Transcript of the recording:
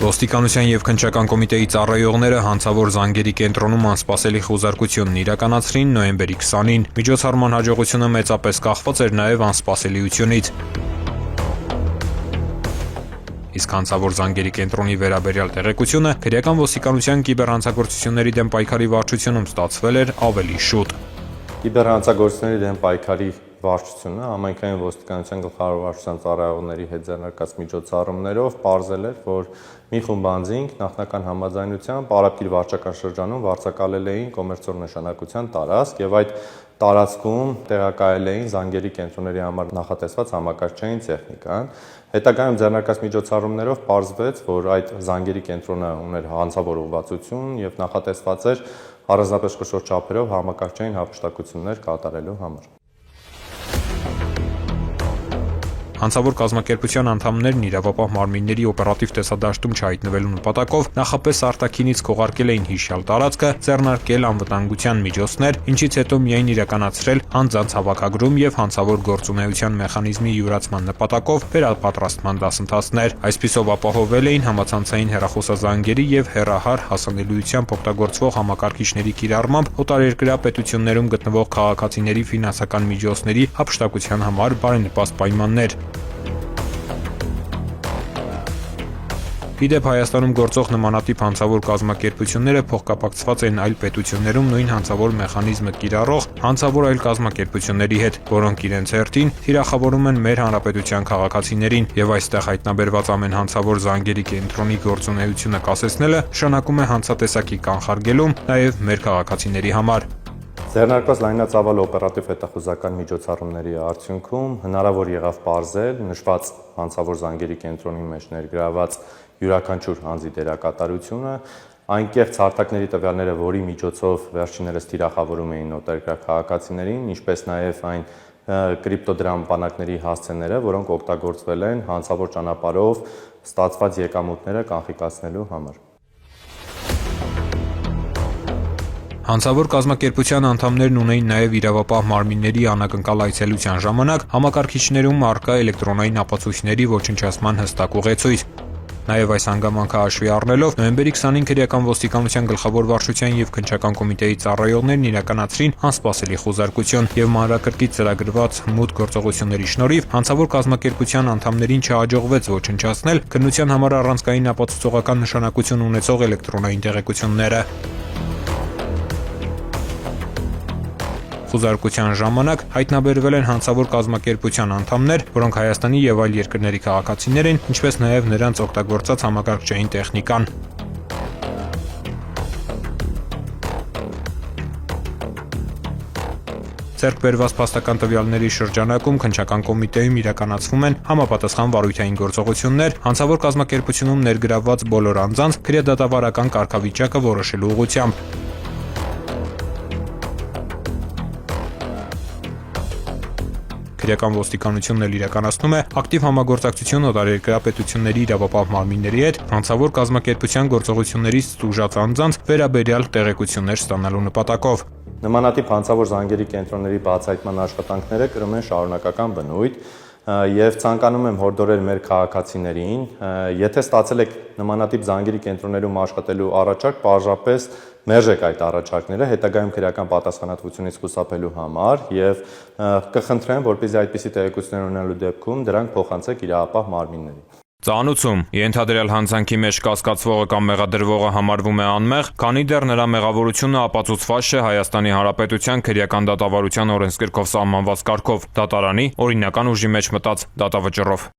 Ոստիկանության և քննչական կոմիտեի ծառայողները հանցավոր զանգերի կենտրոնում անսպասելի խուզարկությունն իրականացրին նոյեմբերի 20-ին։ Միջոցառման հաջողությունը մեծապես կախված էր նաև անսպասելիությունից։ Իսկ հանցավոր զանգերի կենտրոնի վերաբերյալ տեղեկությունը քրեական ոստիկանության կիբեռհանցագործությունների դեմ պայքարի վարչությունում ստացվել էր ավելի շուտ։ Կիբեռհանցագործությունների դեմ պայքարի վարչությունը համայնքային ոստիկանության գլխավոր վարչության ծառայողների հետ ձեռնարկած միջոցառումներով պարզել էր, որ մի խումբ անձինք նախնական համաձայնությամբ Արաբկիր վարչական շրջանում վարձակալել էին կոմերցիոն նշանակության տարածք եւ այդ տարածքում տեղակայել էին զանգերի կենտրոնների համար նախատեսված համակարգչային տեխնիկան։ Հետագայում ձեռնարկած միջոցառումներով պարզվեց, որ այդ զանգերի կենտրոնը ուներ հանցավոր ուղղվածություն եւ նախատեսված էր առանձնապես խոշոր չափերով համակարգչային հափշտակություններ կատարելու համար։ Հանցավոր կազմակերպության անդամներն իրավապահ մարմինների օպերատիվ տեսադաշտում չհայտնվելու նպատակով նախապես արտաքինից քողարկել էին հիշյալ տարածքը, ձեռնարկել անվտանգության միջոցներ, ինչից հետո միայն իրականացրել անձանց հավաքագրում եւ հանցավոր գործունեության մեխանիզմի յուրացման նպատակով վերապատրաստման դասընթացներ։ Այսպիսով ապահովել էին համացանցային հեռախոսազանգերի եւ հեռահար հասանելիությամբ օգտագործվող համակարգիչների կիրառմամբ օտարերկրյա պետություններում գտնվող քաղաքացիների ֆինանսական միջոցների հափշտակության համար բարենպաստ պայմաններ։ Իդեպ Հայաստանում գործող նմանատիպ հանցավոր կազմակերպությունները փոխկապակցված են այլ պետություններում նույն հանցավոր մեխանիզմը կիրառող հանցավոր այլ կազմակերպությունների հետ, որոնք իրենց հերթին թիրախավորում են մեր հանրապետության քաղաքացիներին, եւ այստեղ հայտնաբերված ամեն հանցավոր զանգերի կենտրոնի գործունեությունը կասեցնելը նշանակում է հանցատեսակի կանխարգելում նաեւ մեր քաղաքացիների համար։ Ձեռնարկված լայնածավալ օպերատիվ հետախուզական միջոցառումների արդյունքում հնարավոր եղավ պարզել նշված հանցավոր զանգերի կենտրոնի մեջ ներգրաված յուրաքանչյուր անձի դերակատարությունը, անկեղծ հարթակների տվյալները, որի միջոցով վերջիններս թիրախավորում էին օտարերկրյա քաղաքացիներին, ինչպես նաև այն կրիպտոդրամ բանակների հասցեները, որոնք օգտագործվել են հանցավոր ճանապարհով ստացված եկամուտները կանխիկացնելու համար։ Հանցավոր կազմակերպության անդամներն ունեին նաև իրավապահ մարմինների անակնկալ այցելության ժամանակ համակարգիչներում առկա էլեկտրոնային ապացույցների ոչնչացման հստակ ուղեցույց։ Նաև այս հանգամանքը հաշվի առնելով նոյեմբերի 20-ին քրեական ոստիկանության գլխավոր վարչության եւ քննչական կոմիտեի ծառայողներն իրականացրին անսպասելի խուզարկություն եւ մանրակրկիտ ծրագրված մուտք գործողությունների շնորհիվ հանցավոր կազմակերպության անդամներին չհաջողվեց ոչնչացնել քննության համար առանցքային ապացուցողական նշանակություն ունեցող էլեկտրոնային տեղեկությունները։ Խուզարկության ժամանակ հայտնաբերվել են հանցավոր կազմակերպության անդամներ, որոնք Հայաստանի եւ այլ երկրների քաղաքացիներ են, ինչպես նաեւ նրանց օգտագործած համակարգչային տեխնիկան։ Ձեռք բերված փաստական տվյալների շրջանակում քննչական կոմիտեում իրականացվում են համապատասխան վարույթային գործողություններ հանցավոր կազմակերպությունում ներգրավված բոլոր անձանց քրեադատավարական կարգավիճակը որոշելու ուղղությամբ։ Քրեական ոստիկանությունն էլ իրականացնում է ակտիվ համագործակցություն օտարերկրյա պետությունների իրավապահ մարմինների հետ հանցավոր կազմակերպության գործողություններից տուժած անձանց վերաբերյալ տեղեկություններ ստանալու նպատակով։ Նմանատիպ հանցավոր զանգերի կենտրոնների բացահայտման աշխատանքները կրում են շարունակական բնույթ եւ ցանկանում եմ հորդորել մեր քաղաքացիներին, եթե ստացել եք նմանատիպ զանգերի կենտրոններում աշխատելու առաջարկ, պարզապես մերժեք այդ առաջարկները հետագայում քրեական պատասխանատվությունից խուսափելու համար եւ կխնդրեմ, որպեսզի այդպիսի տեղեկություններ ունենալու դեպքում դրանք փոխանցեք իրավապահ մարմիններին։ Ծանուցում ենթադրյալ հանցանքի մեջ կասկածվողը կամ մեղադրվողը համարվում է անմեղ, քանի դեռ նրա մեղավորությունը ապացուցված չէ Հայաստանի Հանրապետության քրեական դատավարության օրենսգրքով սահմանված կարգով, դատարանի օրինական ուժի մեջ մտած դատավճռով։